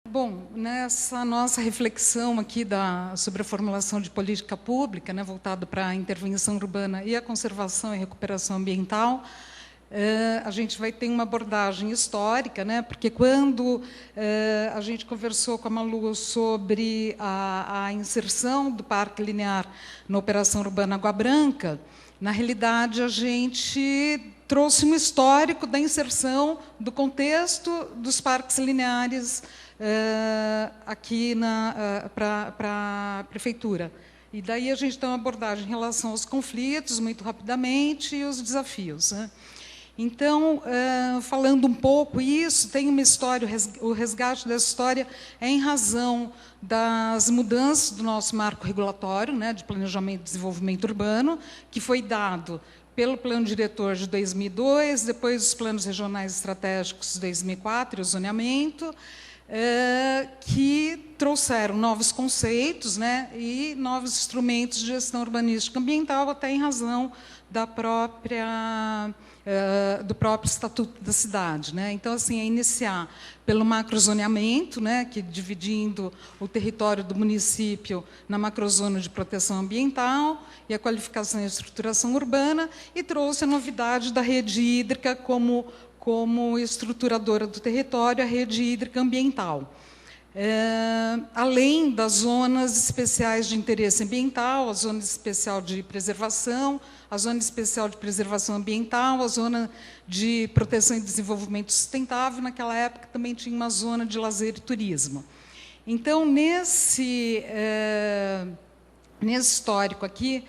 Bom, nessa nossa reflexão aqui sobre a formulação de política pública, voltada para a intervenção urbana e a conservação e recuperação ambiental, a gente vai ter uma abordagem histórica, porque quando a gente conversou com a Malu sobre a inserção do Parque Linear na Operação Urbana Água Branca, na realidade, a gente trouxe um histórico da inserção do contexto dos parques lineares aqui para a prefeitura. E daí a gente tem uma abordagem em relação aos conflitos, muito rapidamente, e os desafios. Então, falando um pouco isso, tem uma história, o resgate dessa história é em razão das mudanças do nosso marco regulatório, de planejamento e desenvolvimento urbano, que foi dado pelo Plano Diretor de 2002, depois os Planos Regionais Estratégicos de 2004 e o zoneamento, que trouxeram novos conceitos e novos instrumentos de gestão urbanística ambiental, até em razão do próprio Estatuto da Cidade. Então, assim, é iniciar pelo macrozoneamento, que dividindo o território do município na macrozona de proteção ambiental e a qualificação e estruturação urbana, e trouxe a novidade da rede hídrica como estruturadora do território, a rede hídrica ambiental. Além das zonas especiais de interesse ambiental, a zona especial de preservação, a zona especial de preservação ambiental, a zona de proteção e desenvolvimento sustentável, naquela época também tinha uma zona de lazer e turismo. Então, nesse histórico aqui,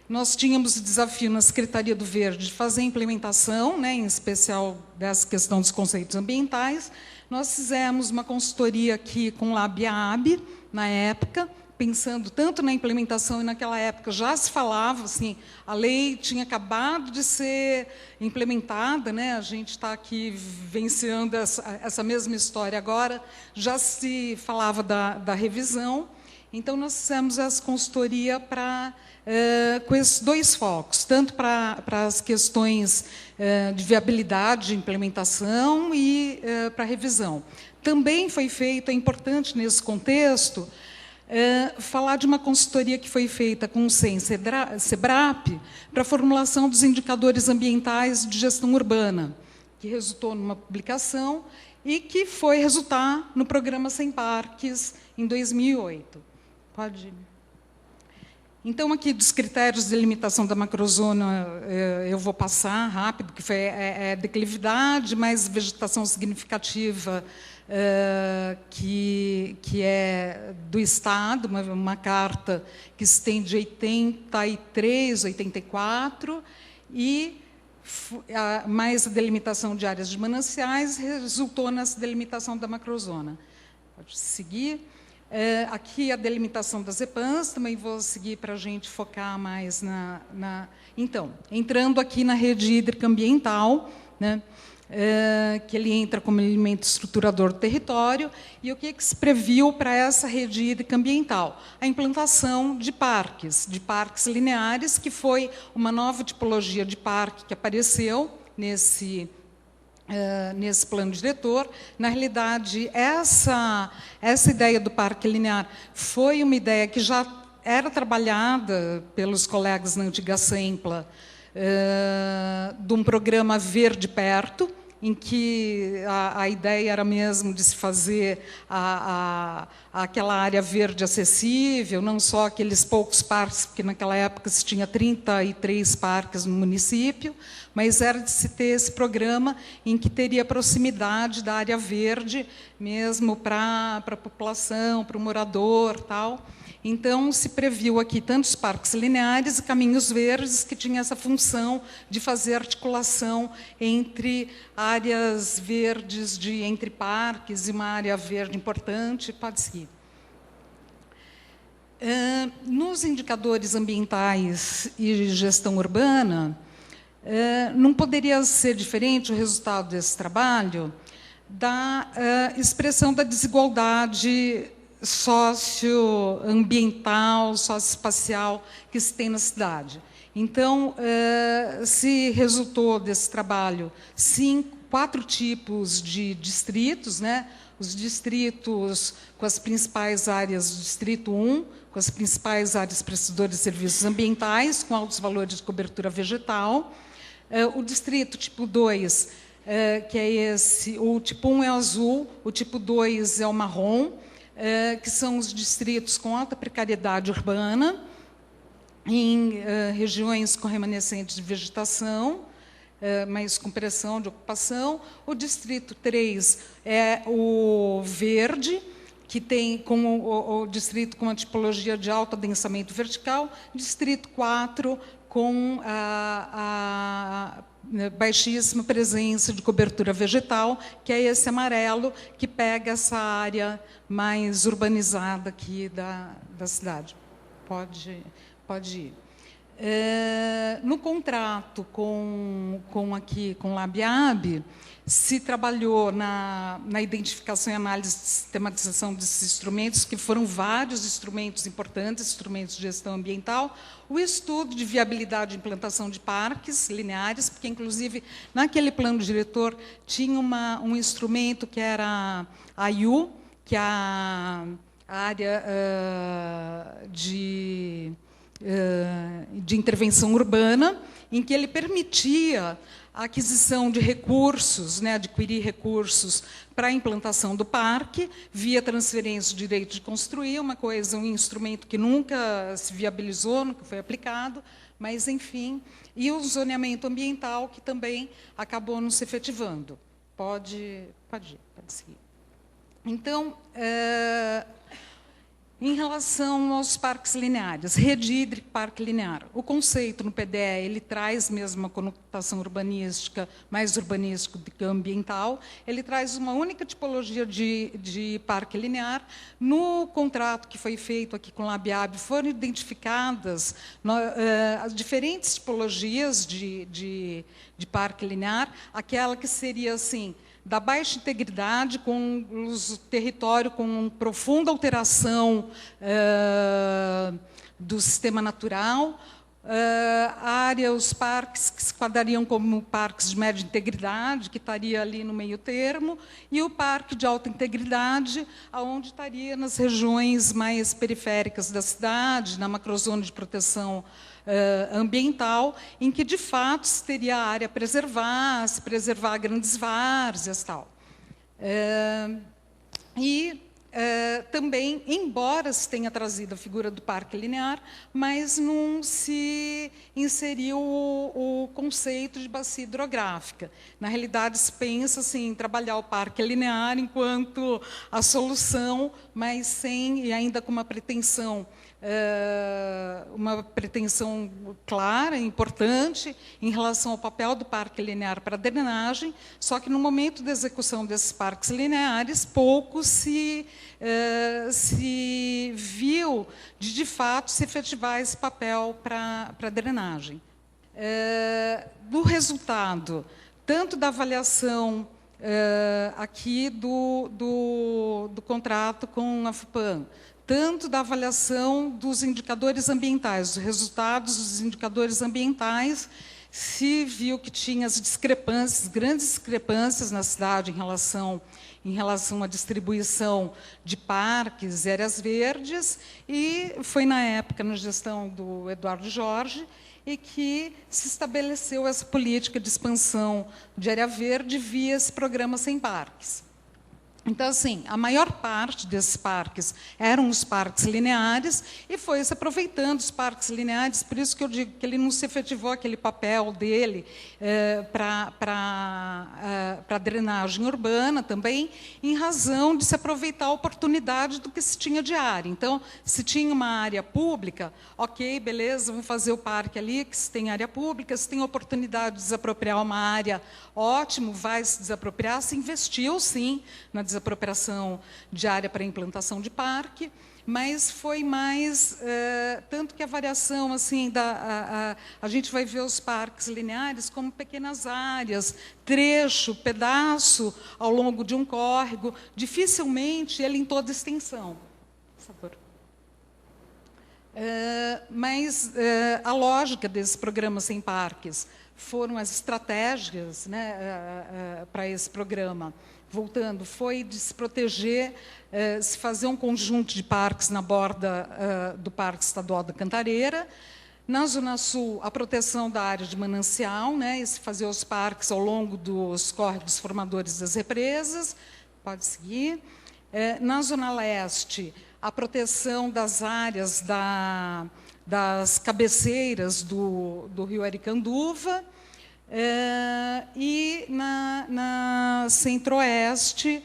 nós tínhamos o desafio na Secretaria do Verde de fazer a implementação, em especial dessa questão dos conceitos ambientais. Nós fizemos uma consultoria aqui com o LabIAB, na época, pensando tanto na implementação, e naquela época já se falava, assim, a lei tinha acabado de ser implementada, a gente está aqui vivenciando essa mesma história agora, já se falava da revisão. Então, nós fizemos essa consultoria com esses dois focos, tanto para as questões de viabilidade, de implementação e para a revisão. Também foi feito, é importante nesse contexto, falar de uma consultoria que foi feita com o SEBRAP para a formulação dos indicadores ambientais de gestão urbana, que resultou numa publicação e que foi resultar no programa Sem Parques, em 2008. Pode ir. Então, aqui dos critérios de delimitação da macrozona, eu vou passar rápido, que foi declividade, mais vegetação significativa, que é do Estado, uma carta que se tem de 83, 84, e mais a delimitação de áreas de mananciais, resultou nessa delimitação da macrozona. Pode seguir. Aqui a delimitação das EPANs, também vou seguir para a gente focar mais Então, entrando aqui na rede hídrica ambiental, que ele entra como elemento estruturador do território, e o que se previu para essa rede hídrica ambiental? A implantação de parques lineares, que foi uma nova tipologia de parque que apareceu nesse plano diretor. Na realidade, essa ideia do parque linear foi uma ideia que já era trabalhada pelos colegas na antiga Sempla, de um programa Verde Perto, em que a ideia era mesmo de se fazer aquela área verde acessível, não só aqueles poucos parques, porque naquela época se tinha 33 parques no município, mas era de se ter esse programa em que teria proximidade da área verde, mesmo para a população, para o morador, tal. Então, se previu aqui tanto os parques lineares e caminhos verdes, que tinham essa função de fazer articulação entre áreas verdes entre parques e uma área verde importante. Pode seguir. Nos indicadores ambientais e gestão urbana, não poderia ser diferente o resultado desse trabalho da expressão da desigualdade socioambiental, socioespacial que se tem na cidade. Então, se resultou desse trabalho 4 tipos de distritos, né? Os distritos com as principais áreas, o distrito 1, com as principais áreas prestadoras de serviços ambientais, com altos valores de cobertura vegetal. O distrito tipo 2, que é esse, o tipo 1 é azul, o tipo 2 é o marrom, que são os distritos com alta precariedade urbana, em regiões com remanescentes de vegetação, mas com pressão de ocupação. O distrito 3 é o verde, que tem o distrito com a tipologia de alto adensamento vertical, distrito 4 com a baixíssima presença de cobertura vegetal, que é esse amarelo, que pega essa área mais urbanizada aqui da cidade. Pode ir. No contrato com LabIAB, se trabalhou na identificação e análise de sistematização desses instrumentos, que foram vários instrumentos importantes, instrumentos de gestão ambiental, o estudo de viabilidade de implantação de parques lineares, porque, inclusive, naquele plano diretor tinha um instrumento que era a AIU, que é a área de intervenção urbana, em que ele permitia a aquisição de recursos, né, adquirir recursos para a implantação do parque, via transferência do direito de construir, um instrumento que nunca se viabilizou, nunca foi aplicado, mas, enfim, e o zoneamento ambiental, que também acabou não se efetivando. Pode seguir. Então, em relação aos parques lineares, rede hídrica, parque linear, o conceito no PDE ele traz mesmo uma conotação urbanística, mais urbanística do que ambiental, ele traz uma única tipologia de parque linear. No contrato que foi feito aqui com o LabIAB, foram identificadas as diferentes tipologias de parque linear, aquela que seria assim, da baixa integridade, com o território com profunda alteração do sistema natural, os parques que se quadrariam como parques de média integridade, que estaria ali no meio termo, e o parque de alta integridade, onde estaria nas regiões mais periféricas da cidade, na macrozona de proteção ambiental, em que, de fato, se teria a área a se preservar grandes várzeas, tal. Também, embora se tenha trazido a figura do parque linear, mas não se inseriu o conceito de bacia hidrográfica. Na realidade, se pensa assim, em trabalhar o parque linear enquanto a solução, mas sem, e ainda com uma pretensão clara, importante, em relação ao papel do parque linear para a drenagem, só que, no momento da execução desses parques lineares, pouco se viu de fato, se efetivar esse papel para a drenagem. Do resultado, tanto da avaliação aqui do contrato com a FUPAM, tanto da avaliação dos indicadores ambientais, dos resultados dos indicadores ambientais, se viu que tinha as discrepâncias, grandes discrepâncias na cidade em relação à distribuição de parques e áreas verdes, e foi na época, na gestão do Eduardo Jorge, e que se estabeleceu essa política de expansão de área verde via esse programa Sem Parques. Então, assim, a maior parte desses parques eram os parques lineares e foi se aproveitando os parques lineares, por isso que eu digo que ele não se efetivou aquele papel dele para a drenagem urbana também, em razão de se aproveitar a oportunidade do que se tinha de área. Então, se tinha uma área pública, ok, beleza, vamos fazer o parque ali, que se tem área pública, se tem oportunidade de desapropriar uma área, ótimo, vai se desapropriar, se investiu, sim, na desapropriação de área para implantação de parque, mas foi mais, tanto que a variação, assim, a gente vai ver os parques lineares como pequenas áreas, trecho, pedaço, ao longo de um córrego, dificilmente ele em toda extensão. Por favor. Mas a lógica desse programa Sem Parques foram as estratégias, né, para esse programa? Voltando, foi de se proteger, se fazer um conjunto de parques na borda do Parque Estadual da Cantareira. Na Zona Sul, a proteção da área de manancial, né, e se fazer os parques ao longo dos córregos formadores das represas. Pode seguir. Na Zona Leste, a proteção das áreas das cabeceiras do rio Aricanduva. E na Centro-Oeste,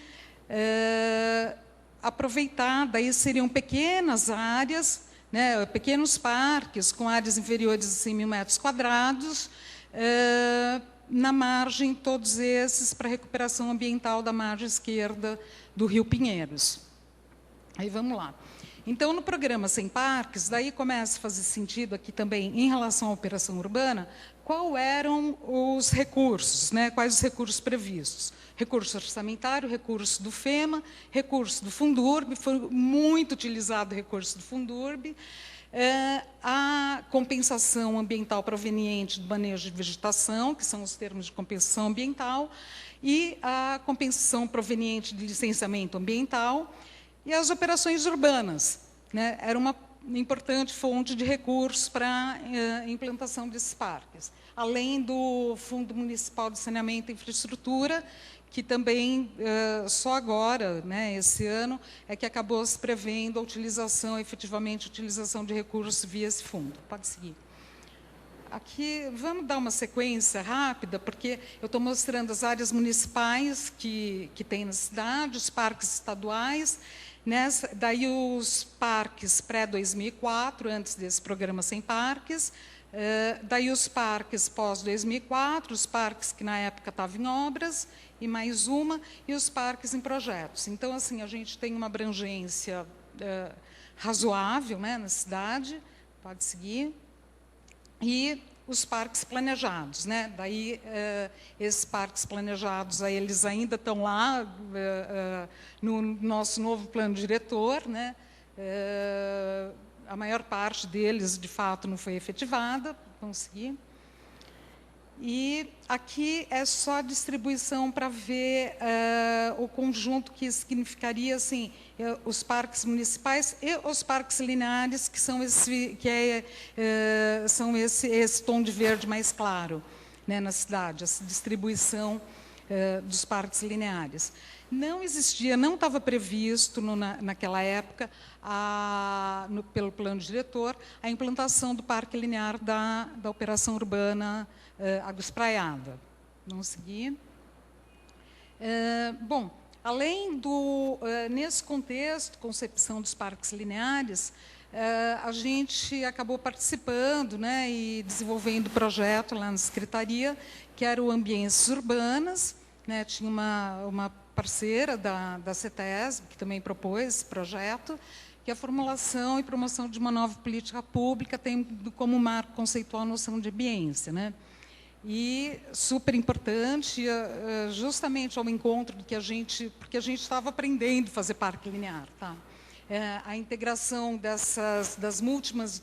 aproveitar, daí seriam pequenas áreas, né, pequenos parques com áreas inferiores a 100 mil metros quadrados, na margem, todos esses para recuperação ambiental da margem esquerda do Rio Pinheiros. Aí vamos lá. Então, no programa Sem Parques, daí começa a fazer sentido aqui também, em relação à operação urbana, quais eram os recursos, né? Quais os recursos previstos. Recurso orçamentário, recurso do FEMA, recurso do Fundurb, foi muito utilizado o recurso do Fundurb, a compensação ambiental proveniente do manejo de vegetação, que são os termos de compensação ambiental, e a compensação proveniente de licenciamento ambiental, e as operações urbanas, né? Era uma importante fonte de recursos para a implantação desses parques, além do Fundo Municipal de Saneamento e Infraestrutura, que também, só agora, né, esse ano, é que acabou se prevendo a utilização, efetivamente, a utilização de recursos via esse fundo. Pode seguir. Aqui, vamos dar uma sequência rápida, porque eu estou mostrando as áreas municipais que tem na cidade, os parques estaduais, daí os parques pré-2004, antes desse programa Sem Parques, daí os parques pós-2004, os parques que na época estavam em obras, e mais uma, e os parques em projetos. Então, assim, a gente tem uma abrangência razoável, né, na cidade, pode seguir, e os parques planejados, né? Daí, esses parques planejados, aí, eles ainda estão lá no nosso novo plano diretor, né? A maior parte deles, de fato, não foi efetivada. Vamos seguir. E aqui é só a distribuição para ver o conjunto que significaria, assim, os parques municipais e os parques lineares, que são esse tom de verde mais claro, né, na cidade, essa distribuição dos parques lineares. Não existia, não estava previsto naquela época, pelo plano diretor, a implantação do parque linear da operação urbana Água Espraiada. Vamos seguir. Bom, além nesse contexto, concepção dos parques lineares, a gente acabou participando, né, e desenvolvendo projeto lá na Secretaria, que era o Ambiências Urbanas, né, tinha uma parceira da CETESB, que também propôs esse projeto, que é a formulação e promoção de uma nova política pública, tendo como marco conceitual a noção de ambiência, né? E super importante, justamente ao encontro do que porque a gente estava aprendendo a fazer parque linear, tá? A integração das múltiplas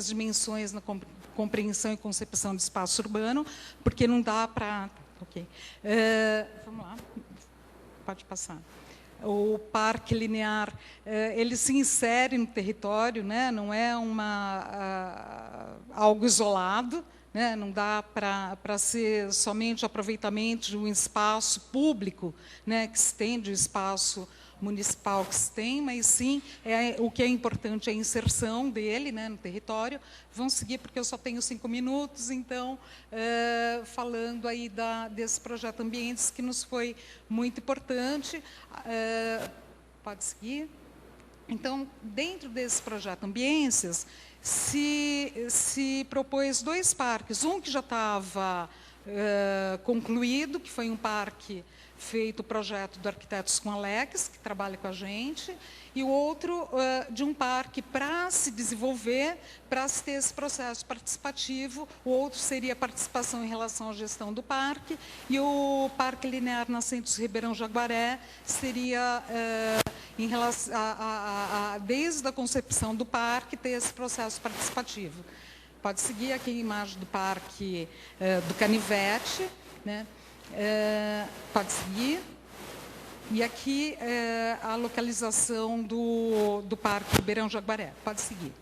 dimensões na compreensão e concepção de espaço urbano, porque não dá para... Ok. Vamos lá. Pode passar. O parque linear, ele se insere no território, né? Não é algo isolado, né? Não dá para ser somente o aproveitamento de um espaço público, né, que se tem, de um espaço municipal que se tem, mas sim, o que é importante é a inserção dele, né, no território. Vamos seguir, porque eu só tenho 5 minutos, então, falando aí desse projeto Ambientes, que nos foi muito importante. Pode seguir. Então, dentro desse projeto Ambiências, se propôs 2 parques, um que já estava concluído, que foi um parque feito o projeto do Arquitetos com Alex, que trabalha com a gente, e o outro de um parque para se desenvolver, para se ter esse processo participativo. O outro seria a participação em relação à gestão do parque, e o Parque Linear Nascentes Ribeirão Jaguaré seria, em relação desde a concepção do parque, ter esse processo participativo. Pode seguir aqui a imagem do Parque do Canivete, né? Pode seguir. E aqui a localização do Parque do Beirão Jaguaré. Pode seguir.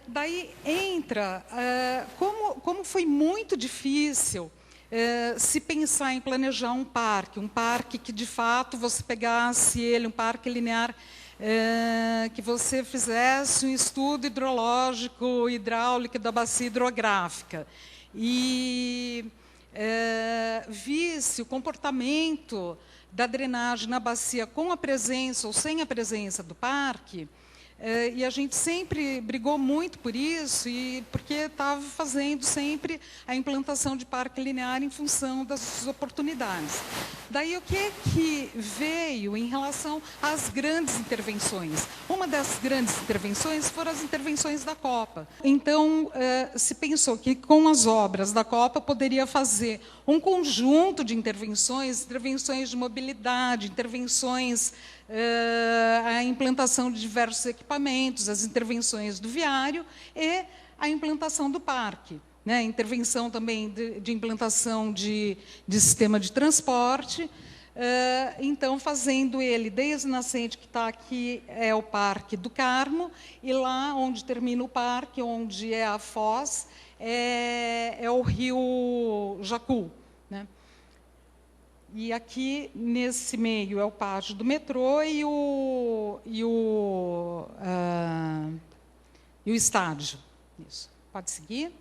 Daí entra, como foi muito difícil se pensar em planejar um parque que, de fato, você pegasse ele, um parque linear, que você fizesse um estudo hidrológico, hidráulico da bacia hidrográfica e visse o comportamento da drenagem na bacia com a presença ou sem a presença do parque. E a gente sempre brigou muito por isso, porque estava fazendo sempre a implantação de parque linear em função das oportunidades. Daí, o que veio em relação às grandes intervenções? Uma das grandes intervenções foram as intervenções da Copa. Então, se pensou que, com as obras da Copa, poderia fazer um conjunto de intervenções de mobilidade, intervenções a implantação de diversos equipamentos, as intervenções do viário e a implantação do parque. Né? Intervenção também de implantação de sistema de transporte. Então, fazendo ele desde o nascente, que está aqui, é o Parque do Carmo, e lá onde termina o parque, onde é a foz, é o rio Jacu. Né? E aqui, nesse meio, é o pátio do metrô e o estádio. Isso. Pode seguir.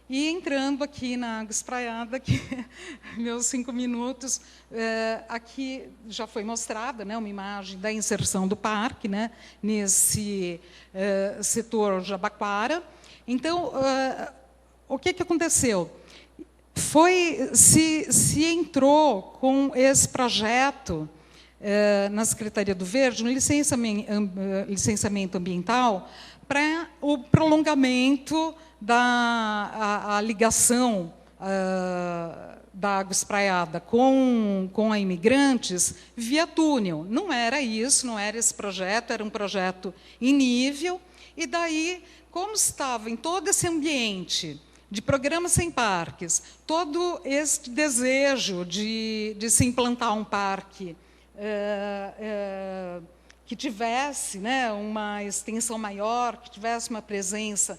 E entrando aqui na Água Espraiada, que meus 5 minutos, aqui já foi mostrada, né, uma imagem da inserção do parque, né, nesse setor Jabaquara. Então, o que aconteceu? Se entrou com esse projeto na Secretaria do Verde, um licenciamento ambiental para o prolongamento da ligação da Água Espraiada com a Imigrantes via túnel. Não era isso, não era esse projeto, era um projeto em nível. E daí, como estava em todo esse ambiente de programas sem parques, todo esse desejo de se implantar um parque que tivesse, né, uma extensão maior, que tivesse uma presença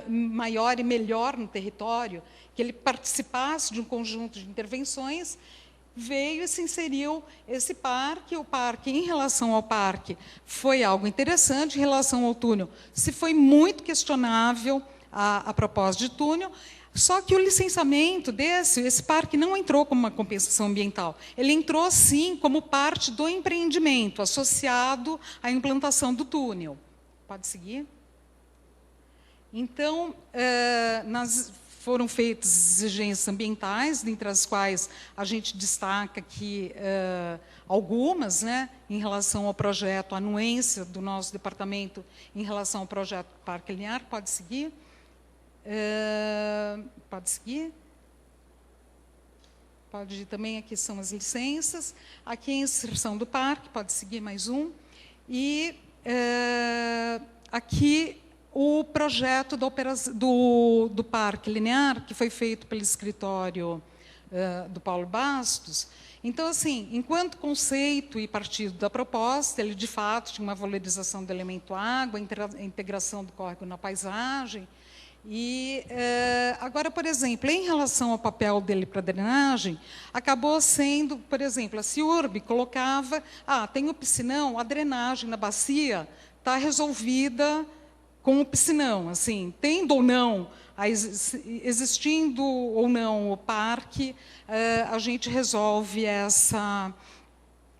maior e melhor no território, que ele participasse de um conjunto de intervenções, veio e se inseriu esse parque. O parque, em relação ao parque, foi algo interessante. Em relação ao túnel, se foi muito questionável a propósito de túnel, só que o licenciamento esse parque não entrou como uma compensação ambiental, ele entrou, sim, como parte do empreendimento, associado à implantação do túnel. Pode seguir? Então, foram feitas exigências ambientais, dentre as quais a gente destaca aqui algumas, né, em relação ao projeto, a anuência do nosso departamento em relação ao projeto Parque Linear. Pode seguir? Pode seguir? Pode ir também, aqui são as licenças. Aqui a inserção do parque, pode seguir mais um. E aqui o projeto do Parque Linear, que foi feito pelo escritório do Paulo Bastos. Então, assim, enquanto conceito e partido da proposta, ele, de fato, tinha uma valorização do elemento água, a integração do córrego na paisagem. E, agora, por exemplo, em relação ao papel dele para a drenagem, acabou sendo, por exemplo, a CIURB colocava, tem o piscinão, a drenagem na bacia está resolvida com o piscinão, assim, tendo ou não, existindo ou não o parque, a gente resolve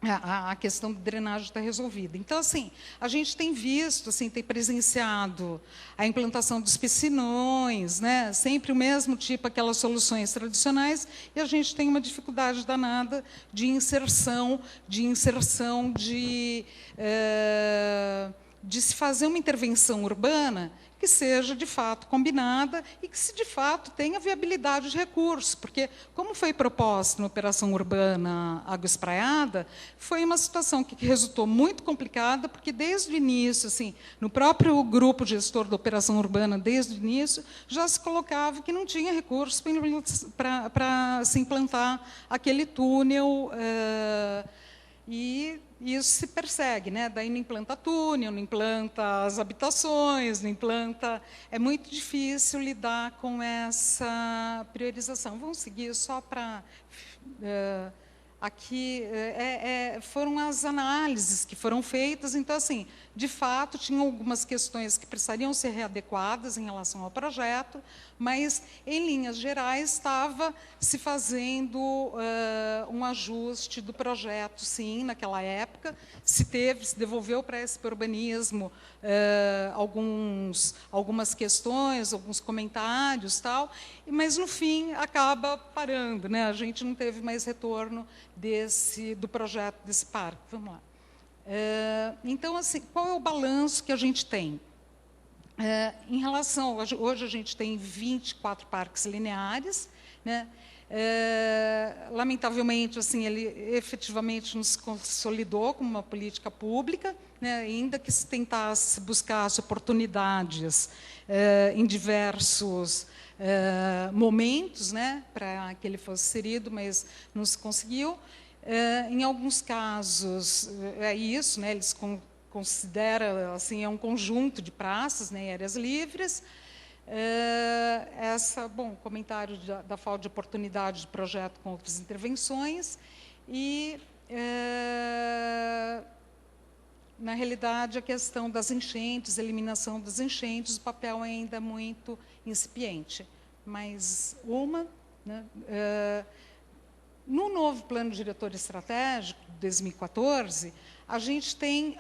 a questão da drenagem está resolvida. Então, assim, a gente tem visto, assim, tem presenciado a implantação dos piscinões, né? Sempre o mesmo tipo, aquelas soluções tradicionais, e a gente tem uma dificuldade danada de inserção de se fazer uma intervenção urbana que seja, de fato, combinada e que, se de fato, tenha viabilidade de recursos, porque, como foi proposto na Operação Urbana Água Espraiada, foi uma situação que resultou muito complicada, porque, desde o início, assim, no próprio grupo gestor da Operação Urbana, desde o início, já se colocava que não tinha recursos para se implantar aquele túnel, e isso se persegue, né? Daí não implanta túnel, não implanta as habitações, não implanta... É muito difícil lidar com essa priorização. Vamos seguir só para... aqui foram as análises que foram feitas. Então, assim, de fato, tinham algumas questões que precisariam ser readequadas em relação ao projeto, mas, em linhas gerais, estava se fazendo um ajuste do projeto, sim, naquela época. Se devolveu para esse urbanismo algumas questões, alguns comentários, tal, mas, no fim, acaba parando, né? A gente não teve mais retorno do projeto desse parque. Vamos lá. Então, assim, qual é o balanço que a gente tem? Em relação... Hoje a gente tem 24 parques lineares, né? Lamentavelmente, assim, ele efetivamente não se consolidou como uma política pública, né? Ainda que se tentasse buscar as oportunidades em diversos momentos, né? Para que ele fosse inserido, mas não se conseguiu. Em alguns casos, é isso, né? Eles consideram, assim, um conjunto de praças, né? Áreas livres. Bom, comentário da falta de oportunidade de projeto com outras intervenções. E, na realidade, a questão das enchentes, eliminação das enchentes, o papel ainda é muito incipiente. Mais uma, né? No novo Plano Diretor Estratégico, de 2014, a gente tem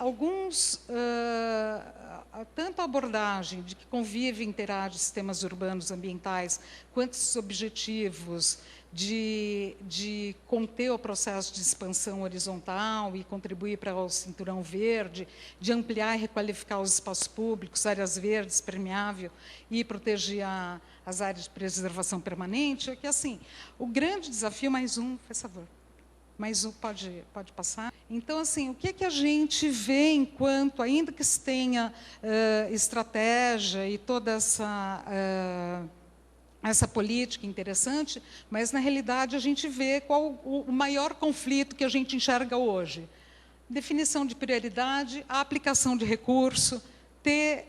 tanto a abordagem de que convive e interage sistemas urbanos ambientais, quanto os objetivos de conter o processo de expansão horizontal e contribuir para o cinturão verde, de ampliar e requalificar os espaços públicos, áreas verdes, permeável, e proteger as áreas de preservação permanente, é que, assim, o grande desafio... Mais um, por favor. Mais um, pode passar. Então, assim, o que a gente vê enquanto, ainda que se tenha estratégia e toda essa política interessante, mas, na realidade, a gente vê qual o maior conflito que a gente enxerga hoje. Definição de prioridade, a aplicação de recurso, ter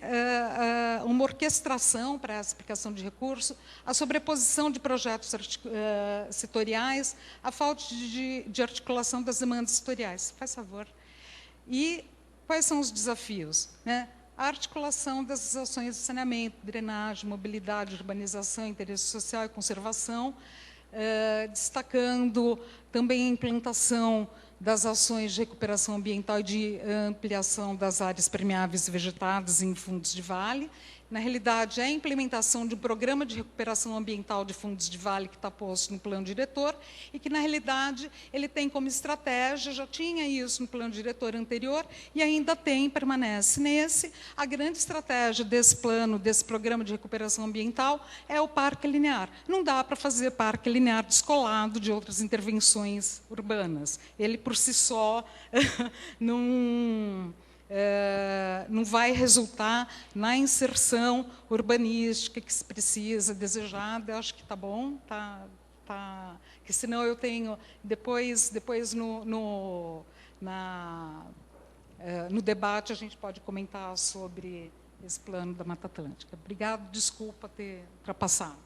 uma orquestração para essa aplicação de recurso, a sobreposição de projetos setoriais, a falta de articulação das demandas setoriais. Faz favor. E quais são os desafios, né? A articulação das ações de saneamento, drenagem, mobilidade, urbanização, interesse social e conservação, destacando também a implantação das ações de recuperação ambiental e de ampliação das áreas permeáveis e vegetadas em fundos de vale. Na realidade, é a implementação de um programa de recuperação ambiental de fundos de vale que está posto no plano diretor e que, na realidade, ele tem como estratégia, já tinha isso no plano diretor anterior e ainda tem, permanece nesse. A grande estratégia desse plano, desse programa de recuperação ambiental, é o parque linear. Não dá para fazer parque linear descolado de outras intervenções urbanas. Ele, por si só, não vai resultar na inserção urbanística que se precisa, desejada. Eu acho que está bom, que senão eu tenho, depois no debate a gente pode comentar sobre esse plano da Mata Atlântica. Obrigado, desculpa ter ultrapassado.